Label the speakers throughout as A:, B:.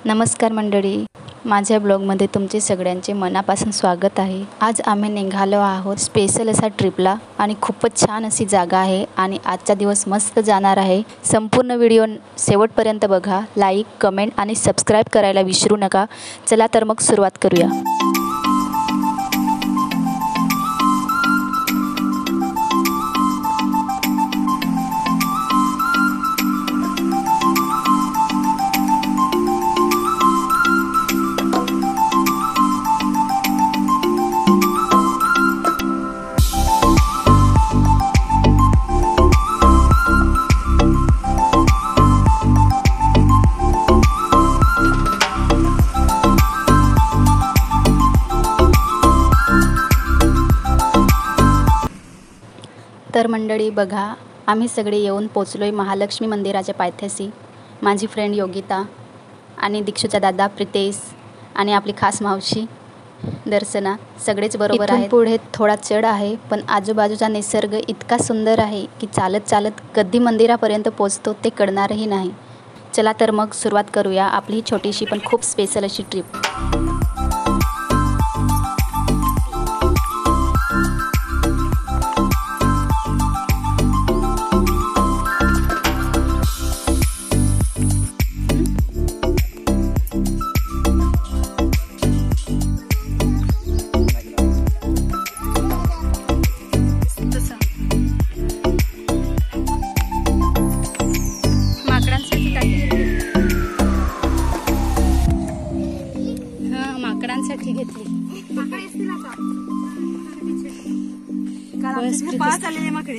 A: नमस्कार मंडळी, माझ्या ब्लॉगमध्ये तुमचे सगळ्यांचे मनापासून स्वागत आहे। आज आम्ही निघालो आहोत स्पेशल असा ट्रिपला आणि खूपच छान अशी जागा आहे आणि आजचा दिवस मस्त जाणार आहे। संपूर्ण व्हिडिओ शेवटपर्यंत बघा, लाईक, कमेंट आणि सबस्क्राईब करायला विसरू नका। चला तर मग सुरुवात करूया। तर मंडळी बघा, आम्ही सगळे येऊन पोचलोय महालक्ष्मी मंदिराच्या पायथ्याशी। माझी फ्रेंड योगिता आणि दीक्षूचा दादा प्रितेश आणि आपली खास मावशी दर्शना सगळेच बरोबर आहेत। पुढे थोडा चढ आहे, पण आजूबाजूचा निसर्ग इतका सुंदर आहे की चालत चालत कधी मंदिरापर्यंत पोचतो ते कळणारही नाही। चला तर मग सुरुवात करूया आपली छोटीशी पण खूप स्पेशल अशी ट्रिप। माकडांसाठी घेतली पाच आलेले माकडे।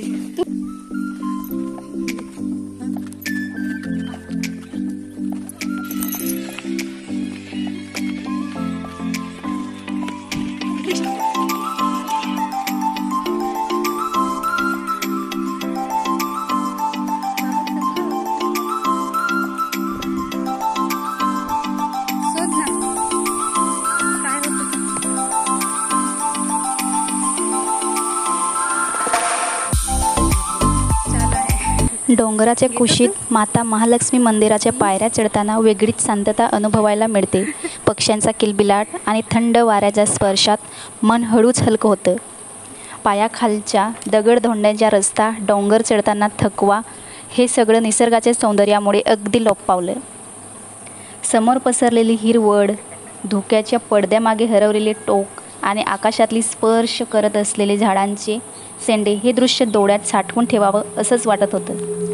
A: डोंगराच्या कुशीत माता महालक्ष्मी मंदिराच्या पायऱ्या चढताना वेगळीच शांतता अनुभवायला मिळते। पक्ष्यांचा किलबिलाट आणि थंड वाऱ्याच्या स्पर्शात मन हळूच हलकं होतं। पायाखालच्या दगडधोंड्यांचा रस्ता, डोंगर चढताना थकवा, हे सगळं निसर्गाच्या सौंदर्यामुळे अगदी लोप पावलं। समोर पसरलेली हिरवळ, धुक्याच्या पडद्यामागे हरवलेले टोक आणि आकाशातली स्पर्श करत असलेले झाडांचे शेंडे, हे दृश्य डोळ्यात साठवून ठेवावं असंच वाटत होतं।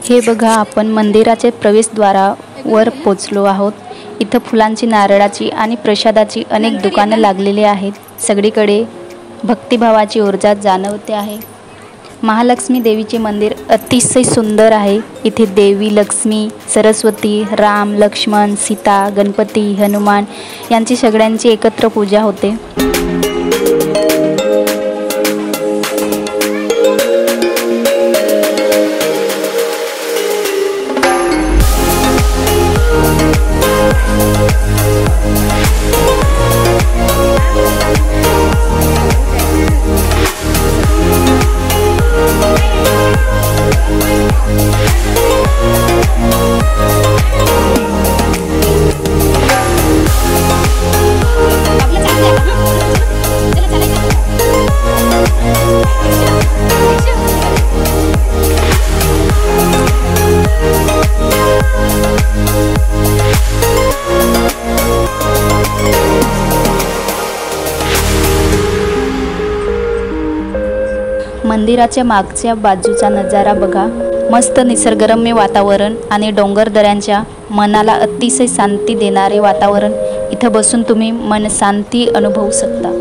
A: हे बघा, आपण मंदिराचे प्रवेशद्वारावर पोचलो आहोत। इथं फुलांची, नारळाची आणि प्रसादाची अनेक दुकानं लागलेली आहेत. सगळीकडे भक्तिभावाची ऊर्जा जाणवते आहे. महालक्ष्मी देवीचे मंदिर अतिशय सुंदर आहे. इथे देवी लक्ष्मी, सरस्वती, राम, लक्ष्मण, सीता, गणपती, हनुमान यांची सगळ्यांची एकत्र पूजा होते. मंदिराच्या मागच्या बाजूचा नजारा बघा. मस्त निसर्गरम्य वातावरण आणि डोंगरदऱ्यांच्या मनाला अतिशय शांती देणारे वातावरण. इथं बसून तुम्ही मनशांती अनुभवू शकता.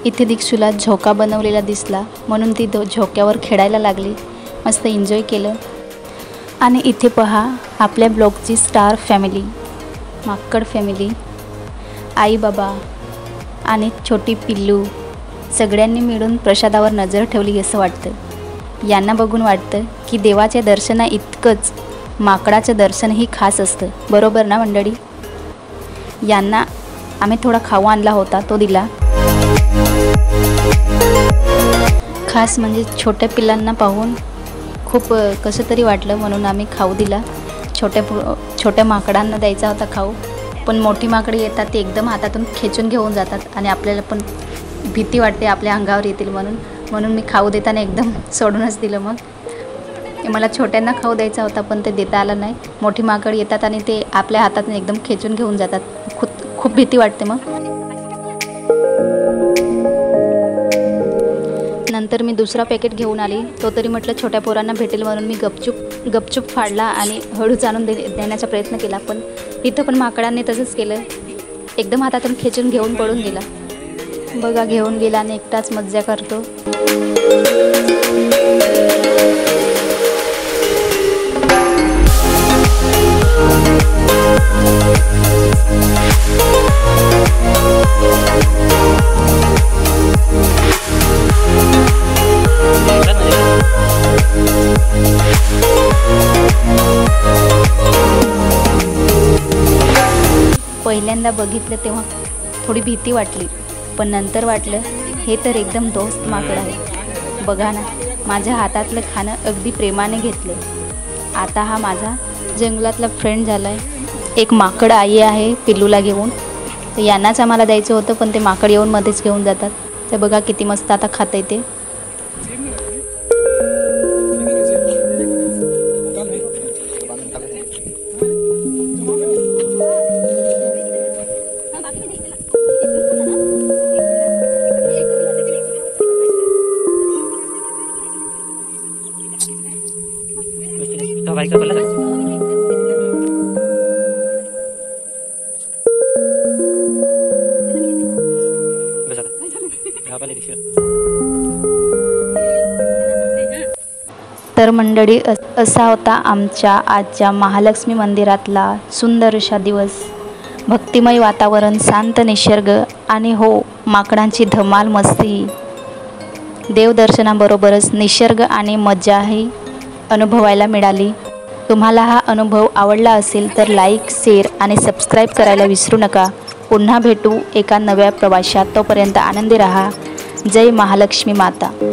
A: इथे दीक्षूला झोका बनवलेला दिसला म्हणून ती झोक्यावर खेळायला लागली. मस्त एन्जॉय केलं. आणि इथे पहा आपल्या ब्लॉगची स्टार फॅमिली, माकड फॅमिली, आई बाबा आणि छोटी पिल्लू सगळ्यांनी मिळून प्रसादावर नजर ठेवली असं वाटतं. यांना बघून वाटतं की देवाच्या दर्शना इतकंच माकडाचं दर्शनही खास असतं. बरोबर ना मंडळी? यांना आम्ही थोडा खाऊ आणला होता, तो दिला. खास म्हणजे छोट्या पिल्लांना पाहून खूप कसं तरी वाटलं म्हणून आम्ही खाऊ दिला. छोट्या माकडांना द्यायचा होता खाऊ, पण मोठी माकडे येतात ते एकदम हातातून खेचून घेऊन जातात आणि आपल्याला पण भीती वाटते आपल्या अंगावर येतील म्हणून मी खाऊ देताना एकदम सोडूनच दिलं. मग मला छोट्यांना खाऊ द्यायचा होता पण ते देता आलं नाही. मोठी माकड येतात आणि ते आपल्या हातातून एकदम खेचून घेऊन जातात. खूप भीती वाटते. मग नंतर मी दुसरा पॅकेट घेऊन आली. तो तरी म्हटलं छोट्या पोरांना भेटेल म्हणून मी गपचूप फाडला आणि हळूच आणून देण्याचा प्रयत्न केला. पण इथं पण माकडांनी तसंच केलं. एकदम हातातून खेचून घेऊन पळून गेला. बघा, घेऊन गेला आणि एकटाच मज्जा करतो. पहिल्यांदा बघितलं तेव्हा थोडी भीती वाटली, पण नंतर वाटलं हे तर एकदम दोस्त माकड आहे. बघा ना, माझ्या हातातलं खाणं अगदी प्रेमाने घेतलं. आता हा माझा जंगलातला फ्रेंड झाला आहे. एक माकड आई आहे पिल्लूला घेऊन. तर यांनाच आम्हाला द्यायचं होतं पण ते माकड येऊन मध्येच घेऊन जातात. तर बघा किती मस्त आता खात आहे ते. तर मंडळी, असा होता आमच्या आजच्या महालक्ष्मी मंदिरातला सुंदर असा दिवस. भक्तिमय वातावरण, शांत निसर्ग आणि हो, माकडांची धमाल मस्ती. देवदर्शनाबरोबरच निसर्ग आणि मजाही अनुभवायला मिळाली. तुम्हाला हा अनुभव आवडला असेल तर लाईक, शेअर आणि सबस्क्राईब करायला विसरू नका. पुन्हा भेटू एका नव्या प्रवासात. तोपर्यंत आनंदी राहा. जय महालक्ष्मी माता.